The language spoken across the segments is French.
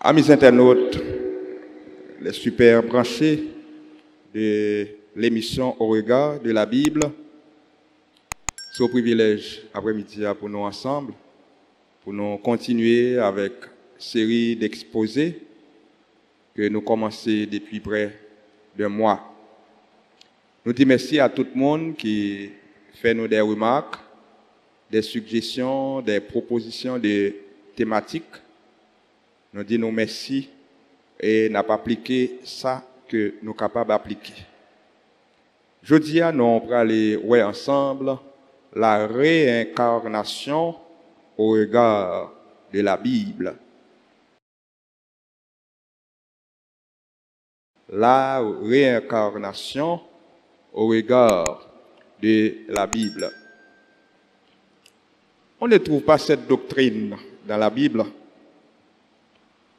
Amis internautes, les super branchés de l'émission Au regard de la Bible, c'est un privilège après-midi pour nous ensemble, pour nous continuer avec une série d'exposés que nous commençons depuis près d'un mois. Nous disons merci à tout le monde qui fait nous des remarques, des suggestions, des propositions de thématiques. Nous disons merci et n'a pas appliqué ça que nous sommes capables d'appliquer. Jeudi, nous allons aller ensemble la réincarnation au regard de la Bible. La réincarnation au regard de la Bible. On ne trouve pas cette doctrine dans la Bible.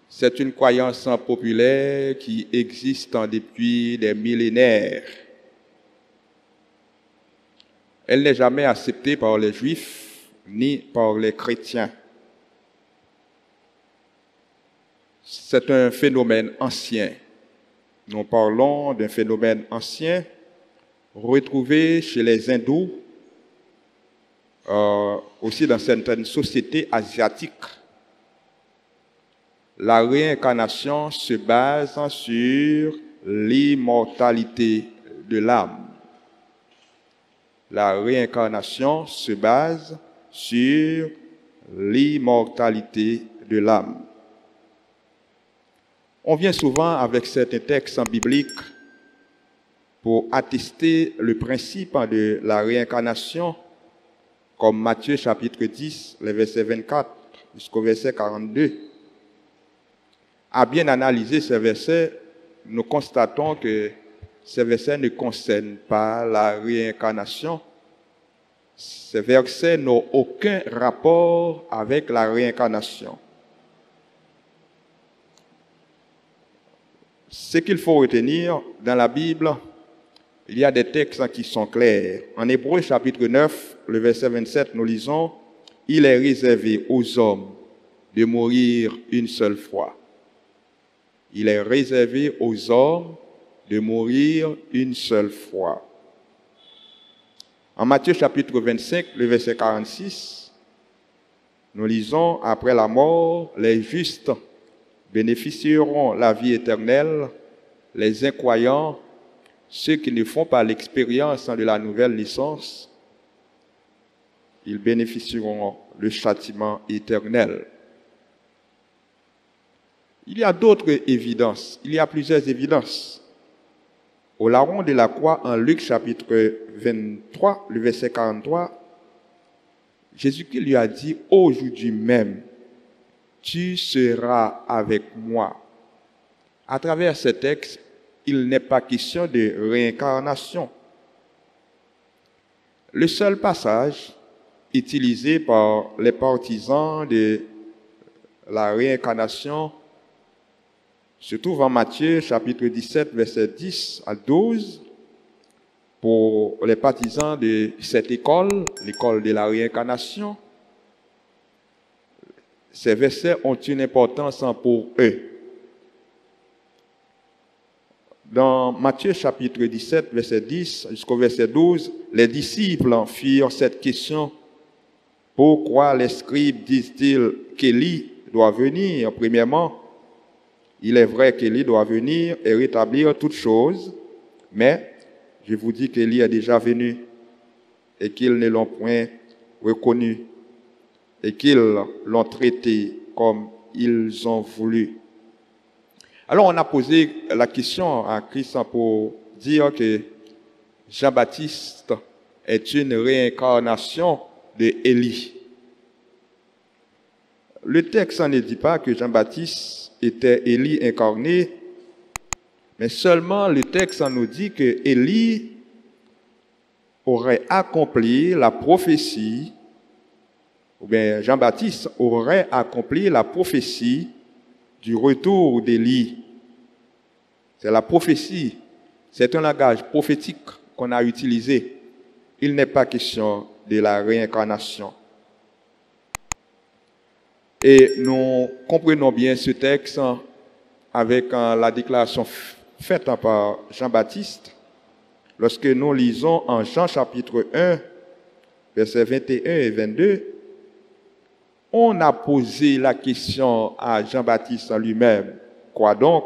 C'est une croyance populaire qui existe depuis des millénaires. Elle n'est jamais acceptée par les Juifs ni par les chrétiens. C'est un phénomène ancien. Nous parlons d'un phénomène ancien retrouvé chez les hindous, aussi dans certaines sociétés asiatiques. La réincarnation se base sur l'immortalité de l'âme. La réincarnation se base sur l'immortalité de l'âme. On vient souvent avec certains textes bibliques pour attester le principe de la réincarnation, comme Matthieu chapitre 10, le verset 24 jusqu'au verset 42. À bien analyser ces versets, nous constatons que ces versets ne concernent pas la réincarnation. Ces versets n'ont aucun rapport avec la réincarnation. Ce qu'il faut retenir dans la Bible, il y a des textes qui sont clairs. En Hébreux chapitre 9, le verset 27, nous lisons « Il est réservé aux hommes de mourir une seule fois. » Il est réservé aux hommes de mourir une seule fois. En Matthieu chapitre 25, le verset 46, nous lisons « Après la mort, les justes bénéficieront la vie éternelle, les incroyants, ceux qui ne font pas l'expérience de la nouvelle naissance, ils bénéficieront le châtiment éternel. » Il y a d'autres évidences, il y a plusieurs évidences. Au larron de la croix, en Luc chapitre 23, le verset 43, Jésus-Christ lui a dit « Aujourd'hui même, tu seras avec moi. » À travers ce texte, il n'est pas question de réincarnation. Le seul passage utilisé par les partisans de la réincarnation se trouve en Matthieu chapitre 17, verset 10 à 12, pour les partisans de cette école, l'école de la réincarnation. Ces versets ont une importance pour eux. Dans Matthieu chapitre 17, verset 10 jusqu'au verset 12, les disciples firent cette question. Pourquoi les scribes disent-ils qu'Élie doit venir? Premièrement, il est vrai qu'Élie doit venir et rétablir toutes choses, mais je vous dis qu'Élie est déjà venu et qu'ils ne l'ont point reconnu et qu'ils l'ont traité comme ils ont voulu. Alors on a posé la question à Christ pour dire que Jean-Baptiste est une réincarnation de Élie. Le texte ne dit pas que Jean-Baptiste était Élie incarné, mais seulement le texte nous dit que Élie aurait accompli la prophétie, ou bien Jean-Baptiste aurait accompli la prophétie du retour d'Élie. C'est la prophétie, c'est un langage prophétique qu'on a utilisé. Il n'est pas question de la réincarnation. Et nous comprenons bien ce texte avec la déclaration faite par Jean-Baptiste lorsque nous lisons en Jean chapitre 1, versets 21 et 22. On a posé la question à Jean-Baptiste en lui-même. Quoi donc?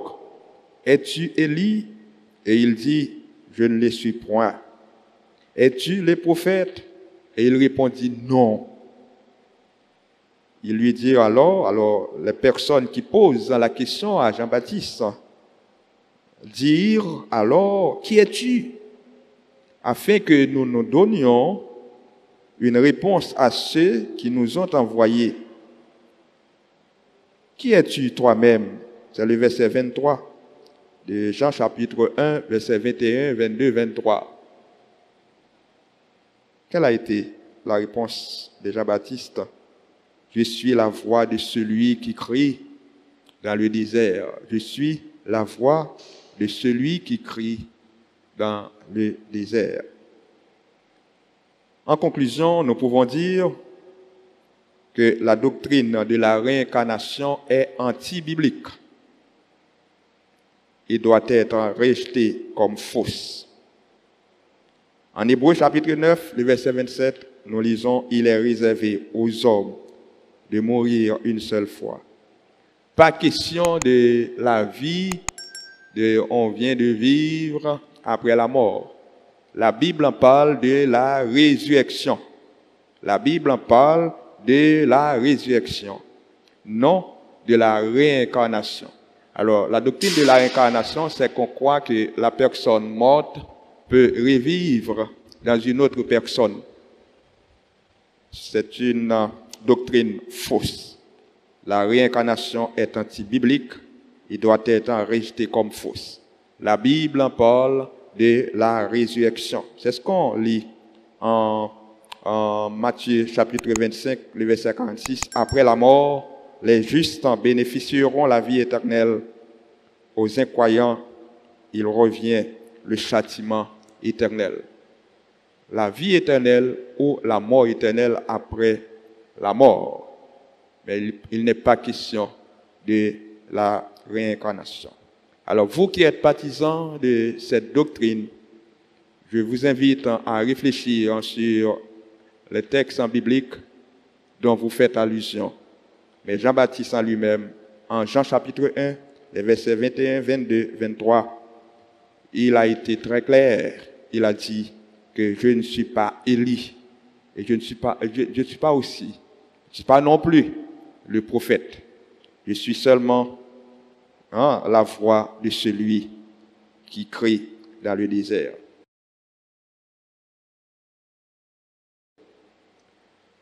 Es-tu Élie? Et il dit, je ne le suis point. Es-tu le prophète? Et il répondit, non. Il lui dit alors les personnes qui posent la question à Jean-Baptiste, dire alors, qui es-tu? Afin que nous nous donnions une réponse à ceux qui nous ont envoyés. Qui es-tu toi-même? C'est le verset 23 de Jean chapitre 1, verset 21, 22, 23. Quelle a été la réponse de Jean-Baptiste? Je suis la voix de celui qui crie dans le désert. Je suis la voix de celui qui crie dans le désert. En conclusion, nous pouvons dire que la doctrine de la réincarnation est anti-biblique et doit être rejetée comme fausse. En Hébreux chapitre 9, le verset 27, nous lisons « Il est réservé aux hommes de mourir une seule fois ». Pas question de la vie on vient de vivre après la mort. La Bible en parle de la résurrection. La Bible en parle de la résurrection, non de la réincarnation. Alors, la doctrine de la réincarnation, c'est qu'on croit que la personne morte peut revivre dans une autre personne. C'est une doctrine fausse. La réincarnation est anti-biblique et doit être rejetée comme fausse. La Bible en parle de la résurrection. C'est ce qu'on lit en Matthieu chapitre 25, le verset 46. Après la mort, les justes bénéficieront la vie éternelle. Aux incroyants, il revient le châtiment éternel. La vie éternelle ou la mort éternelle après la mort. Mais il n'est pas question de la réincarnation. Alors, vous qui êtes partisans de cette doctrine, je vous invite à réfléchir sur les textes bibliques dont vous faites allusion. Mais Jean-Baptiste en lui-même, en Jean chapitre 1, les versets 21, 22, 23, il a été très clair. Il a dit que je ne suis pas Élie et je ne suis pas aussi, je ne suis pas non plus le prophète. Je suis seulement la voix de celui qui crie dans le désert.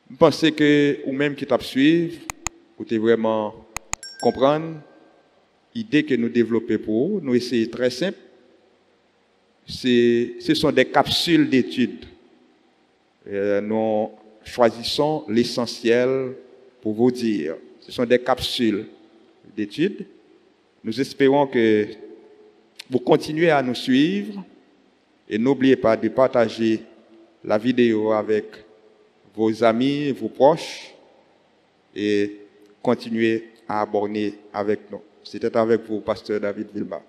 Vous pensez que, ou même qui t'a suivi, vous pouvez vraiment comprendre l'idée que nous développons pour nous, c'est très simple. Ce sont des capsules d'études. Nous choisissons l'essentiel pour vous dire. Ce sont des capsules d'études. Nous espérons que vous continuez à nous suivre et n'oubliez pas de partager la vidéo avec vos amis, vos proches et continuez à abonner avec nous. C'était avec vous, Pasteur David Vilma.